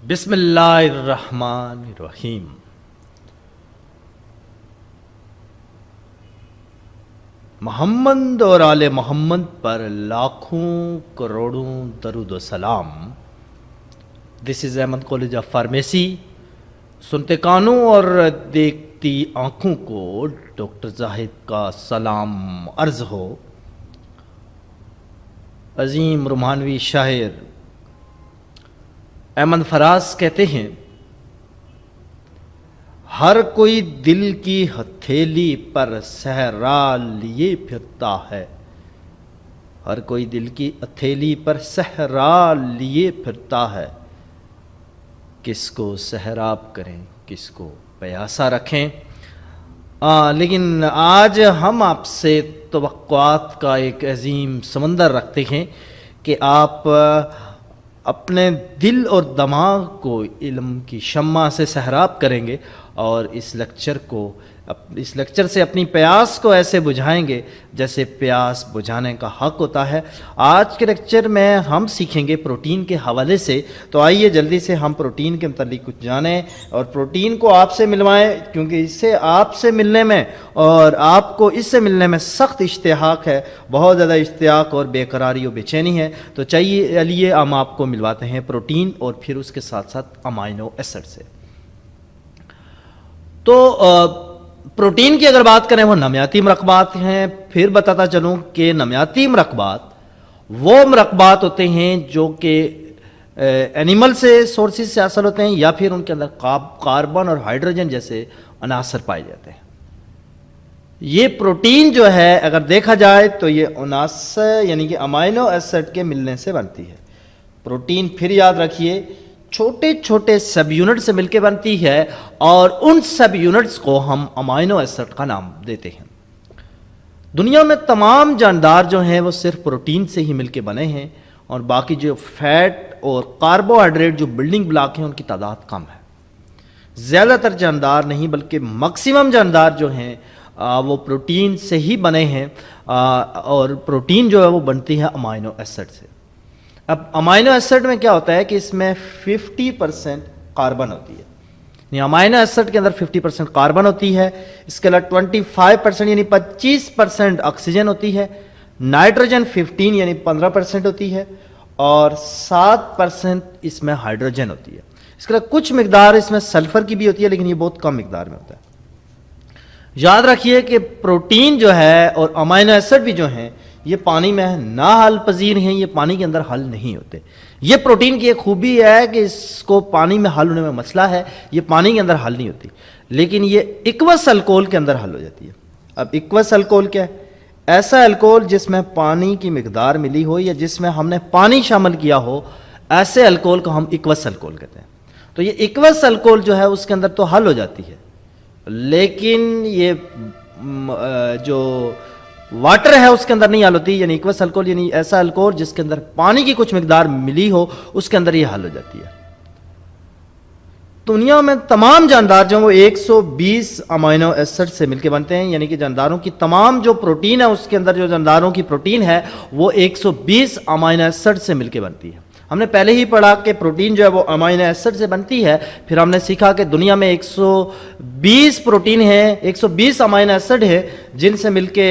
بسم اللہ الرحمن الرحیم۔ محمد اور آل محمد پر لاکھوں کروڑوں درود و سلام۔ دس از احمد کالج آف فارمیسی۔ سنتے کانوں اور دیکھتی آنکھوں کو ڈاکٹر زاہد کا سلام عرض ہو۔ عظیم رومانوی شاعر احمد فراز کہتے ہیں، ہر کوئی دل کی ہتھیلی پر صحرا لیے پھرتا ہے، ہر کوئی دل کی ہتھیلی پر صحرا لیے پھرتا ہے، کس کو سحراب کریں کس کو پیاسا رکھیں۔ لیکن آج ہم آپ سے توقعات کا ایک عظیم سمندر رکھتے ہیں کہ آپ اپنے دل اور دماغ کو علم کی شمع سے سحراب کریں گے اور اس لیکچر سے اپنی پیاس کو ایسے بجھائیں گے جیسے پیاس بجھانے کا حق ہوتا ہے۔ آج کے لیکچر میں ہم سیکھیں گے پروٹین کے حوالے سے، تو آئیے جلدی سے ہم پروٹین کے متعلق کچھ جانیں اور پروٹین کو آپ سے ملوائیں، کیونکہ اس سے آپ سے ملنے میں اور آپ کو اس سے ملنے میں سخت اشتیاق ہے، بہت زیادہ اشتیاق اور بے قراری و بے چینی ہے۔ تو چلیے ہم آپ کو ملواتے ہیں پروٹین اور پھر اس کے ساتھ ساتھ امائنو ایسڈ سے۔ تو پروٹین کی اگر بات کریں وہ نامیاتی مرکبات ہیں۔ پھر بتاتا چلوں کہ نامیاتی مرکبات وہ مرکبات ہوتے ہیں جو کہ اینیمل سے سورسز سے حاصل ہوتے ہیں یا پھر ان کے اندر کاربن اور ہائیڈروجن جیسے عناصر پائے جاتے ہیں۔ یہ پروٹین جو ہے اگر دیکھا جائے تو یہ عناصر یعنی کہ امائنو ایسڈ کے ملنے سے بنتی ہے۔ پروٹین پھر یاد رکھیے چھوٹے چھوٹے سب یونٹ سے مل کے بنتی ہے اور ان سب یونٹس کو ہم امائنو ایسڈ کا نام دیتے ہیں۔ دنیا میں تمام جاندار جو ہیں وہ صرف پروٹین سے ہی مل کے بنے ہیں اور باقی جو فیٹ اور کاربوہائیڈریٹ جو بلڈنگ بلاک ہیں ان کی تعداد کم ہے۔ زیادہ تر جاندار نہیں بلکہ میکسیمم جاندار جو ہیں وہ پروٹین سے ہی بنے ہیں اور پروٹین جو ہے وہ بنتی ہے امائنو ایسڈ سے۔ اب امائنو ایسڈ میں کیا ہوتا ہے کہ اس میں 50% کاربن ہوتی ہے، یعنی امائنو ایسڈ کے اندر 50% کاربن ہوتی ہے، اس کے علاوہ 25% یعنی 25% آکسیجن ہوتی ہے، نائٹروجن 15 یعنی 15% ہوتی ہے اور 7% اس میں ہائیڈروجن ہوتی ہے۔ اس کے علاوہ کچھ مقدار اس میں سلفر کی بھی ہوتی ہے لیکن یہ بہت کم مقدار میں ہوتا ہے۔ یاد رکھیے کہ پروٹین جو ہے اور امائنو ایسڈ بھی جو ہیں یہ پانی میں نہ حل پذیر ہیں، یہ پانی کے اندر حل نہیں ہوتے۔ یہ پروٹین کی ایک خوبی ہے کہ اس کو پانی میں حل ہونے میں مسئلہ ہے، یہ پانی کے اندر حل نہیں ہوتی، لیکن یہ ایکوس الکول کے اندر حل ہو جاتی ہے۔ اب ایکوس الکول کیا ہے؟ ایسا الکول جس میں پانی کی مقدار ملی ہو یا جس میں ہم نے پانی شامل کیا ہو، ایسے الکول کو ہم ایکوس الکول کہتے ہیں۔ تو یہ ایکوس الکول جو ہے اس کے اندر تو حل ہو جاتی ہے، لیکن یہ جو واٹر ہے اس کے اندر نہیں حل ہوتی، یعنی ایکوس الکول یعنی ایسا الکول جس کے اندر پانی کی کچھ مقدار ملی ہو اس کے اندر یہ حل ہو جاتی ہے۔ دنیا میں تمام جاندار جو وہ 120 امائنو ایسڈ سے مل کے بنتے ہیں، یعنی کہ جانداروں کی تمام جو پروٹین ہے اس کے اندر جو جانداروں کی پروٹین ہے وہ 120 امائنو ایسڈ سے مل کے بنتی ہے۔ ہم نے پہلے ہی پڑھا کہ پروٹین جو ہے وہ امائنو ایسڈ سے بنتی ہے، پھر ہم نے سیکھا کہ دنیا میں 120 پروٹین ہے، 120 امائنو ایسڈ ہے جن سے مل کے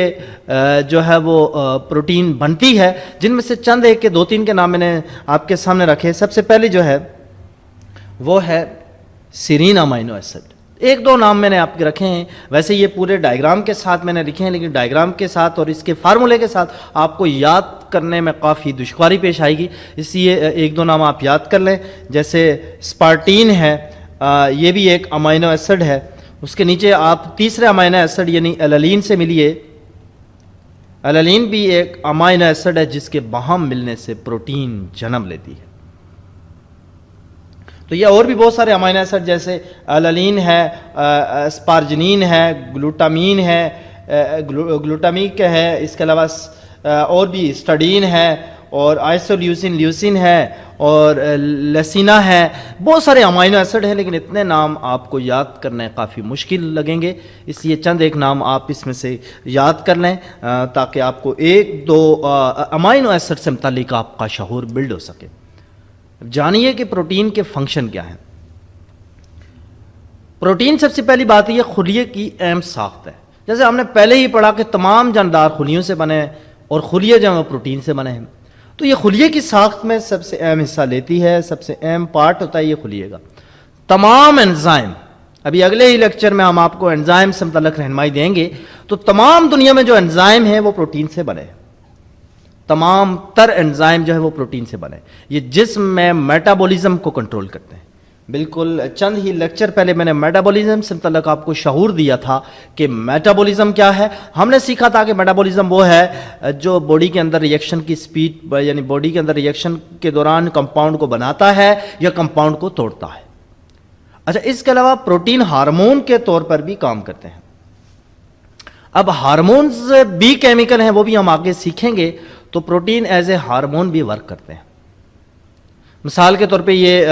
جو ہے وہ پروٹین بنتی ہے، جن میں سے چند ایک کے 2-3 کے نام میں نے آپ کے سامنے رکھے۔ سب سے پہلی جو ہے وہ ہے سیرین امائنو ایسڈ۔ 1-2 نام میں نے آپ کے رکھے ہیں، ویسے یہ پورے ڈائیگرام کے ساتھ میں نے لکھے ہیں، لیکن ڈائیگرام کے ساتھ اور اس کے فارمولے کے ساتھ آپ کو یاد کرنے میں کافی دشواری پیش آئے گی، اس لیے 1-2 نام آپ یاد کر لیں، جیسے اسپارٹین ہے، یہ بھی ایک امائنو ایسڈ ہے۔ اس کے نیچے آپ تیسرے امائنو ایسڈ یعنی ایللین سے ملیے۔ ایللین بھی ایک امائنو ایسڈ ہے جس کے باہم ملنے سے پروٹین جنم لیتی ہے۔ تو یہ اور بھی بہت سارے امائنو ایسڈ جیسے ایللین ہے، اسپارجنین ہے، گلوٹامین ہے، گلوٹامیک ہے، اس کے علاوہ اور بھی اسٹڈین ہے اور آئسولیوسین لیوسین ہے اور لیسینا ہے۔ بہت سارے امائنو ایسڈ ہیں لیکن اتنے نام آپ کو یاد کرنے کافی مشکل لگیں گے، اس لیے چند ایک نام آپ اس میں سے یاد کر لیں تاکہ آپ کو 1-2 امائنو ایسڈ سے متعلق آپ کا شعور بلڈ ہو سکے۔ جانیے کہ پروٹین کے فنکشن کیا ہیں. پروٹین سب سے پہلی بات یہ خلیے کی اہم ساخت ہے. جیسے ہم نے پہلے ہی پڑھا کہ تمام جاندار خلیوں سے بنے ہیں اور خلیے جو ہیں وہ پروٹین سے بنے ہیں. تو یہ خلیے کی ساخت میں سب سے اہم حصہ لیتی ہے, سب سے اہم پارٹ ہوتا ہے یہ خلیے کا. تمام انزائم, ابھی اگلے ہی لیکچر میں ہم آپ کو انزائم سے متعلق رہنمائی دیں گے, تو تمام دنیا میں جو انزائم ہیں وہ پروٹین سے بنے ہیں. تمام تر انزائم جو ہے وہ پروٹین سے بنے. یہ جسم میں میٹابولزم کو کنٹرول کرتے ہیں. بالکل چند ہی لیکچر پہلے میں نے میٹابولزم سے متعلق آپ کو شعور دیا تھا کہ میٹابولزم کیا ہے. ہم نے سیکھا تھا کہ میٹابولزم وہ ہے جو باڈی کے اندر ریئیکشن کی سپیڈ, یعنی باڈی کے اندر ریئیکشن کے دوران کمپاؤنڈ کو بناتا ہے یا کمپاؤنڈ کو توڑتا ہے. اچھا, اس کے علاوہ پروٹین ہارمون کے طور پر بھی کام کرتے ہیں. اب ہارمونز بھی کیمیکل ہیں, وہ بھی ہم آگے سیکھیں گے. تو پروٹین ایز اے ہارمون بھی ورک کرتے ہیں. مثال کے طور پہ یہ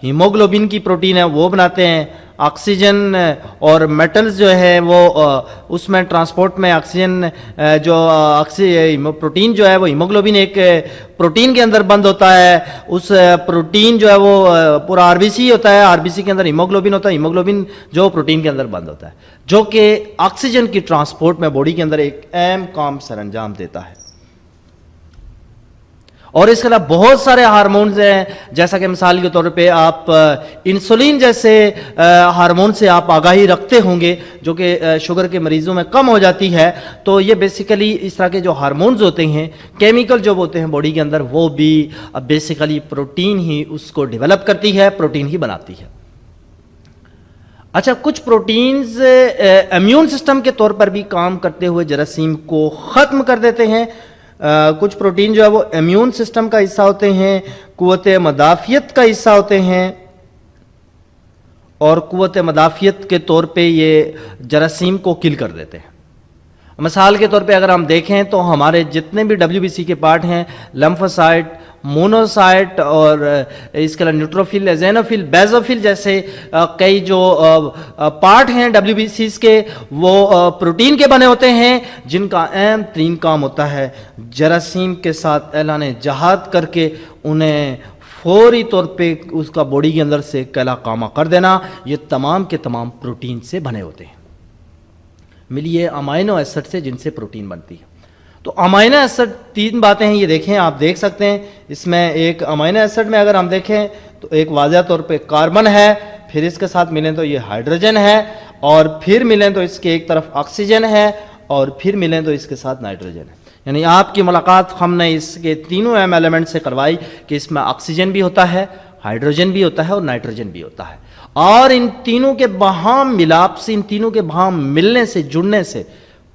ہیموگلوبن کی پروٹین ہے وہ بناتے ہیں. آکسیجن اور میٹلز جو ہے وہ اس میں ٹرانسپورٹ میں آکسیجن جو پروٹین جو ہے وہ ہیموگلوبن ایک پروٹین کے اندر بند ہوتا ہے. اس پروٹین جو ہے وہ پورا آر بی سی ہوتا ہے, آر بی سی کے اندر ہیموگلوبن ہوتا ہے. ہیموگلوبن جو پروٹین کے اندر بند ہوتا ہے, جو کہ آکسیجن کی ٹرانسپورٹ میں باڈی کے اندر ایک اہم کام سر انجام دیتا ہے. اور اس کے علاوہ بہت سارے ہارمونز ہیں, جیسا کہ مثال کے طور پہ آپ انسولین جیسے ہارمون سے آپ آگاہی رکھتے ہوں گے, جو کہ شوگر کے مریضوں میں کم ہو جاتی ہے. تو یہ بیسیکلی اس طرح کے جو ہارمونز ہوتے ہیں, کیمیکل جو ہوتے ہیں باڈی کے اندر, وہ بھی بیسیکلی پروٹین ہی اس کو ڈیولپ کرتی ہے, پروٹین ہی بناتی ہے. اچھا, کچھ پروٹینز امیون سسٹم کے طور پر بھی کام کرتے ہوئے جراثیم کو ختم کر دیتے ہیں. کچھ پروٹین جو ہے وہ امیون سسٹم کا حصہ ہوتے ہیں, قوت مدافعت کا حصہ ہوتے ہیں, اور قوت مدافعت کے طور پہ یہ جراثیم کو کل کر دیتے ہیں. مثال کے طور پہ اگر ہم دیکھیں تو ہمارے جتنے بھی ڈبلیو بی سی کے پارٹ ہیں, لمفوسائٹ, مونوسائٹ اور اس کے علاوہ نیوٹروفل, ایزینوفل, بیزوفل جیسے کئی جو پارٹ ہیں ڈبلیو بی سیز کے, وہ پروٹین کے بنے ہوتے ہیں, جن کا اہم ترین کام ہوتا ہے جراثیم کے ساتھ اعلان جہاد کر کے انہیں فوری طور پہ اس کا باڈی کے اندر سے کلا کامہ کر دینا. یہ تمام کے تمام پروٹین سے بنے ہوتے ہیں. ملیے امائنو ایسڈ سے جن سے پروٹین بنتی ہے. تو امائنو ایسڈ تین باتیں ہیں, یہ دیکھیں, آپ دیکھ سکتے ہیں اس میں. ایک امائنو ایسڈ میں اگر ہم دیکھیں تو ایک واضح طور پہ کاربن ہے, پھر اس کے ساتھ ملیں تو یہ ہائیڈروجن ہے, اور پھر ملیں تو اس کے ایک طرف آکسیجن ہے, اور پھر ملیں تو اس کے ساتھ نائٹروجن ہے. یعنی آپ کی ملاقات ہم نے اس کے تینوں اہم ایلیمنٹ سے کروائی کہ اس میں آکسیجن بھی ہوتا ہے, ہائیڈروجن بھی ہوتا ہے اور نائٹروجن بھی ہوتا ہے. اور ان تینوں کے باہم ملاپ سے, ان تینوں کے باہم ملنے سے, جڑنے سے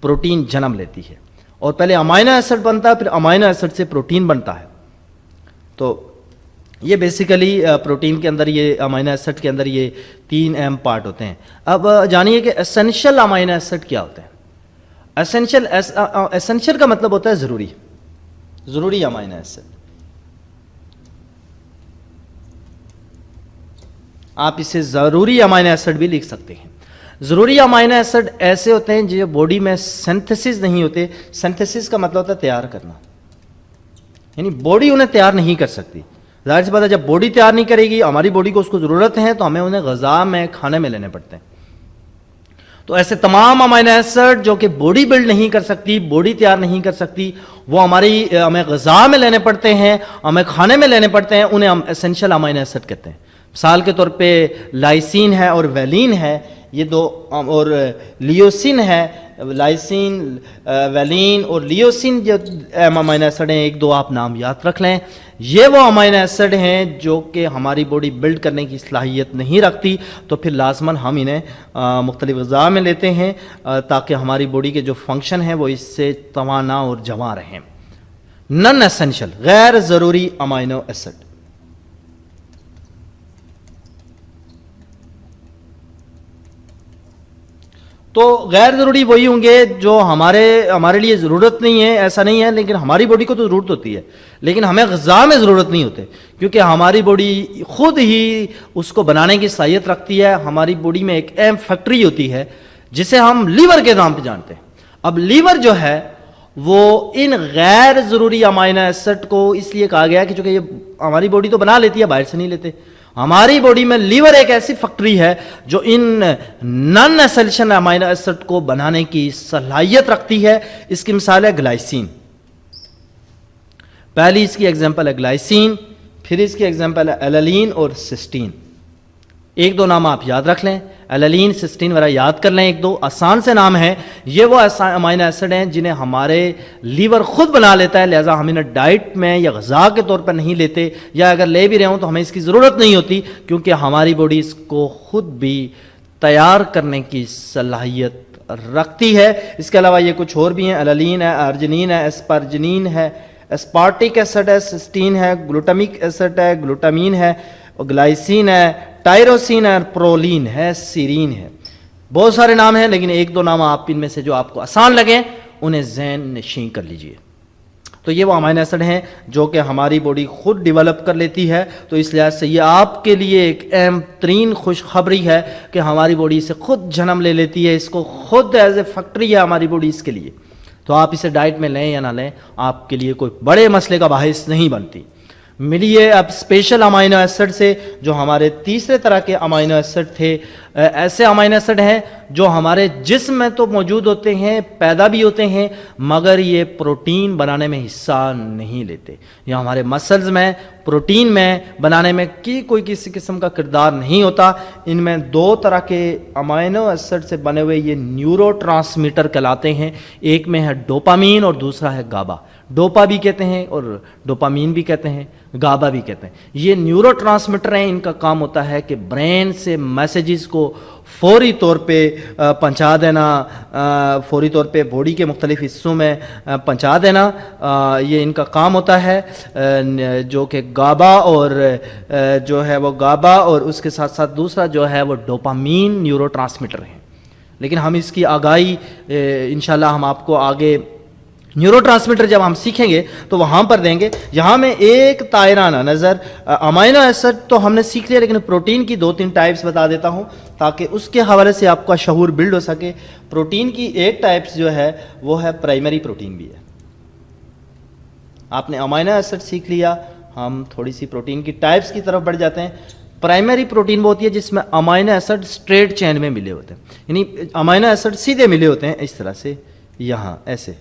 پروٹین جنم لیتی ہے. اور پہلے امائنو ایسڈ بنتا ہے, پھر امائنو ایسڈ سے پروٹین بنتا ہے. تو یہ بیسیکلی پروٹین کے اندر, یہ امائنو ایسڈ کے اندر یہ تین اہم پارٹ ہوتے ہیں. اب جانیے کہ اسینشل امائنو ایسڈ کیا ہوتے ہیں. اسینشل کا مطلب ہوتا ہے ضروری, ضروری امائنو ایسڈ. آپ اسے ضروری امائنو ایسڈ بھی لکھ سکتے ہیں. ضروری امائنو ایسڈ ایسے ہوتے ہیں جو باڈی میں سنتھسس نہیں ہوتے. سنتھسس کا مطلب ہوتا ہے تیار کرنا, یعنی باڈی انہیں تیار نہیں کر سکتی. ظاہر سی بات ہے, جب باڈی تیار نہیں کرے گی, ہماری باڈی کو اس کو ضرورت ہے, تو ہمیں انہیں غذا میں, کھانے میں لینے پڑتے ہیں. تو ایسے تمام امائنو ایسڈ جو کہ باڈی بلڈ نہیں کر سکتی, باڈی تیار نہیں کر سکتی, وہ ہمیں غذا میں لینے پڑتے ہیں, ہمیں کھانے میں لینے پڑتے ہیں, انہیں ہم اسینشل امائنو ایسڈ کہتے ہیں. مثال کے طور پہ لائسین ہے اور ویلین ہے, یہ دو, اور لیوسین ہے. لائسین, ویلین اور لیوسین جو امائنو ایسڈ ہیں, ایک دو آپ نام یاد رکھ لیں. یہ وہ امائنو ایسڈ ہیں جو کہ ہماری باڈی بلڈ کرنے کی صلاحیت نہیں رکھتی, تو پھر لازماً ہم انہیں مختلف غذا میں لیتے ہیں تاکہ ہماری باڈی کے جو فنکشن ہیں وہ اس سے توانا اور جواں رہیں. نن اسینشل, غیر ضروری امائنو ایسڈ. تو غیر ضروری وہی ہوں گے جو ہمارے لیے ضرورت نہیں ہے, ایسا نہیں ہے, لیکن ہماری باڈی کو تو ضرورت ہوتی ہے, لیکن ہمیں غذا میں ضرورت نہیں ہوتے, کیونکہ ہماری باڈی خود ہی اس کو بنانے کی صلاحیت رکھتی ہے. ہماری باڈی میں ایک اہم فیکٹری ہوتی ہے جسے ہم لیور کے نام پہ جانتے ہیں. اب لیور جو ہے وہ ان غیر ضروری امائنو ایسڈ کو اس لیے کہا گیا کہ چونکہ یہ ہماری باڈی تو بنا لیتی ہے، باہر سے نہیں لیتے. ہماری باڈی میں لیور ایک ایسی فیکٹری ہے جو ان نان ایسنشل امائنو ایسڈ کو بنانے کی صلاحیت رکھتی ہے. اس کی مثال ہے گلائسین. پہلی اس کی ایگزامپل ہے گلائسین، پھر اس کی ایگزامپل ہے ایللین اور سسٹین. ایک دو نام آپ یاد رکھ لیں، ایللین سسٹین وغیرہ یاد کر لیں، ایک دو آسان سے نام ہیں. یہ وہ امائنو ایسڈ ہیں جنہیں ہمارے لیور خود بنا لیتا ہے، لہٰذا ہم انہیں ڈائٹ میں یا غذا کے طور پر نہیں لیتے، یا اگر لے بھی رہے ہوں تو ہمیں اس کی ضرورت نہیں ہوتی، کیونکہ ہماری باڈی اس کو خود بھی تیار کرنے کی صلاحیت رکھتی ہے. اس کے علاوہ یہ کچھ اور بھی ہیں، ایللین ہے، ارجنین ہے، اسپارجنین ہے، اسپارٹک ایسڈ ہے، سسٹین ہے، گلوٹامک ایسڈ ہے، گلوٹامین ہے، گلائسین ہے، ٹائروسین ہے، پرولین ہے، سیرین ہے. بہت سارے نام ہیں، لیکن ایک دو نام آپ ان میں سے جو آپ کو آسان لگیں انہیں ذہن نشین کر لیجئے. تو یہ وہ امائنو ایسڈ ہیں جو کہ ہماری باڈی خود ڈیولپ کر لیتی ہے. تو اس لحاظ سے یہ آپ کے لیے ایک اہم ترین خوشخبری ہے کہ ہماری باڈی سے خود جنم لے لیتی ہے، اس کو خود ایز اے فیکٹری ہے ہماری باڈی اس کے لیے. تو آپ اسے ڈائٹ میں لیں یا نہ لیں، آپ کے لیے کوئی بڑے مسئلے کا باعث نہیں بنتی. ملیے اب اسپیشل امائنو ایسڈ سے جو ہمارے تیسرے طرح کے امائنو ایسڈ تھے. ایسے امائنو ایسڈ ہیں جو ہمارے جسم میں تو موجود ہوتے ہیں، پیدا بھی ہوتے ہیں، مگر یہ پروٹین بنانے میں حصہ نہیں لیتے، یا ہمارے مسلز میں پروٹین میں بنانے میں کوئی کسی قسم کا کردار نہیں ہوتا. ان میں دو طرح کے امائنو ایسڈ سے بنے ہوئے یہ نیورو ٹرانسمیٹر کہلاتے ہیں. ایک میں ہے ڈوپامین اور دوسرا ہے گابا. ڈوپا بھی کہتے ہیں اور ڈوپامین بھی کہتے ہیں، گابا بھی کہتے ہیں. یہ نیورو ٹرانسمیٹر ہیں. ان کا کام ہوتا ہے کہ برین سے میسیجز کو فوری طور پہ پہنچا دینا، فوری طور پہ باڈی کے مختلف حصوں میں پہنچا دینا. یہ ان کا کام ہوتا ہے، جو کہ گابا اور جو ہے وہ گابا اور اس کے ساتھ ساتھ دوسرا جو ہے وہ ڈوپامین نیورو ٹرانسمیٹر ہیں. لیکن ہم اس کی آگاہی انشاءاللہ ہم آپ کو آگے نیورو ٹرانسمیٹر جب ہم سیکھیں گے تو وہاں پر دیں گے. یہاں میں ایک طائرانہ نظر امائنو ایسڈ تو ہم نے سیکھ لیا، لیکن پروٹین کی دو تین ٹائپس بتا دیتا ہوں تاکہ اس کے حوالے سے آپ کا شعور بلڈ ہو سکے. پروٹین کی ایک ٹائپس جو ہے وہ ہے پرائمری پروٹین بھی ہے. آپ نے امائنو ایسڈ سیکھ لیا، ہم تھوڑی سی پروٹین کی ٹائپس کی طرف بڑھ جاتے ہیں. پرائمری پروٹین وہ ہوتی ہے جس میں امائنو ایسڈ اسٹریٹ چین میں ملے ہوتے ہیں، یعنی امائنو ایسڈ سیدھے ملے ہوتے ہیں اس طرح سے، یہاں ایسے.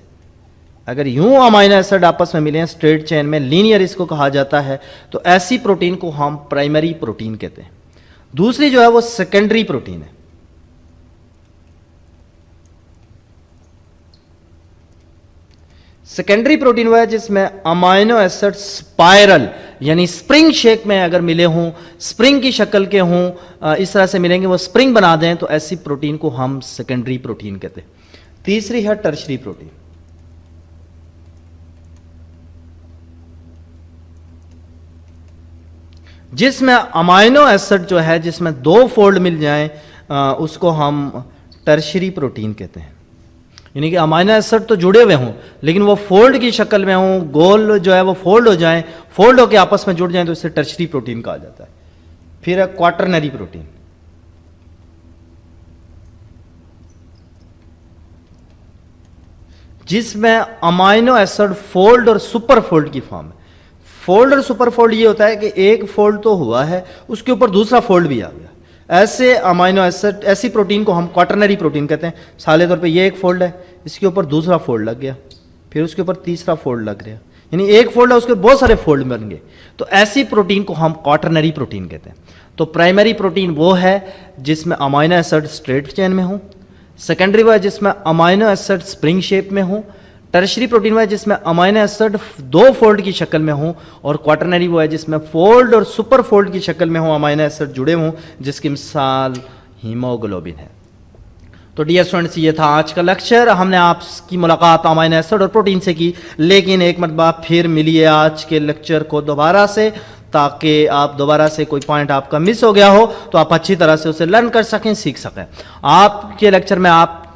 اگر یوں امائنو ایسڈ آپس میں ملے ہیں اسٹریٹ چین میں، لینئر اس کو کہا جاتا ہے، تو ایسی پروٹین کو ہم پرائمری پروٹین کہتے ہیں. دوسری جو ہے وہ سیکنڈری پروٹین ہے. سیکنڈری پروٹین وہ ہے جس میں امائنو ایسڈ سپائرل یعنی سپرنگ شیپ میں اگر ملے ہوں، سپرنگ کی شکل کے ہوں، اس طرح سے ملیں گے، وہ سپرنگ بنا دیں، تو ایسی پروٹین کو ہم سیکنڈری پروٹین کہتے ہیں. تیسری ہے ٹرشری پروٹین. جس میں امائنو ایسڈ جو ہے جس میں دو فولڈ مل جائیں اس کو ہم ٹرشری پروٹین کہتے ہیں. یعنی کہ امائنو ایسڈ تو جڑے ہوئے ہوں لیکن وہ فولڈ کی شکل میں ہوں، گول جو ہے وہ فولڈ ہو جائیں، فولڈ ہو کے آپس میں جڑ جائیں، تو اسے ٹرشری پروٹین کہا جاتا ہے. پھر ہے کوارٹرنری پروٹین. جس میں امائنو ایسڈ فولڈ اور سپر فولڈ کی فارم ہے. فولڈ اور سپر فولڈ یہ ہوتا ہے کہ ایک فولڈ تو ہوا ہے، اس کے اوپر دوسرا فولڈ بھی آ گیا. ایسے امائنو ایسڈ، ایسی پروٹین کو ہم کوارٹرنری پروٹین کہتے ہیں. مثال طور پہ یہ ایک فولڈ ہے، اس کے اوپر دوسرا فولڈ لگ گیا، پھر اس کے اوپر تیسرا فولڈ لگ گیا، یعنی ایک فولڈ ہے اس کے بہت سارے فولڈ بن گئے. تو ایسی پروٹین کو ہم کوارٹرنری پروٹین کہتے ہیں. تو پرائمری پروٹین وہ ہے جس میں امائنو ایسڈ اسٹریٹ چین میں ہوں. سیکنڈری وہ ہے جس میں امائنو ایسڈ سپرنگ شیپ میں ہوں. ٹرشری پروٹین وہ ہے جس میں امائنو ایسڈ دو فولڈ کی شکل میں ہوں. اور کوارٹرنری وہ ہے جس میں فولڈ اور سپر فولڈ کی شکل میں ہوں، امائنو ایسڈ جڑے ہوں، جس کی مثال ہیموگلوبن ہے. تو ڈیئر اسٹوڈنٹس، یہ تھا آج کا لیکچر. ہم نے آپ کی ملاقات امائنو ایسڈ اور پروٹین سے کی، لیکن ایک مرتبہ پھر ملیے آج کے لیکچر کو دوبارہ سے، تاکہ آپ دوبارہ سے کوئی پوائنٹ آپ کا مس ہو گیا ہو تو آپ اچھی طرح سے اسے لرن کر سکیں، سیکھ سکیں. آپ کے لیکچر میں آپ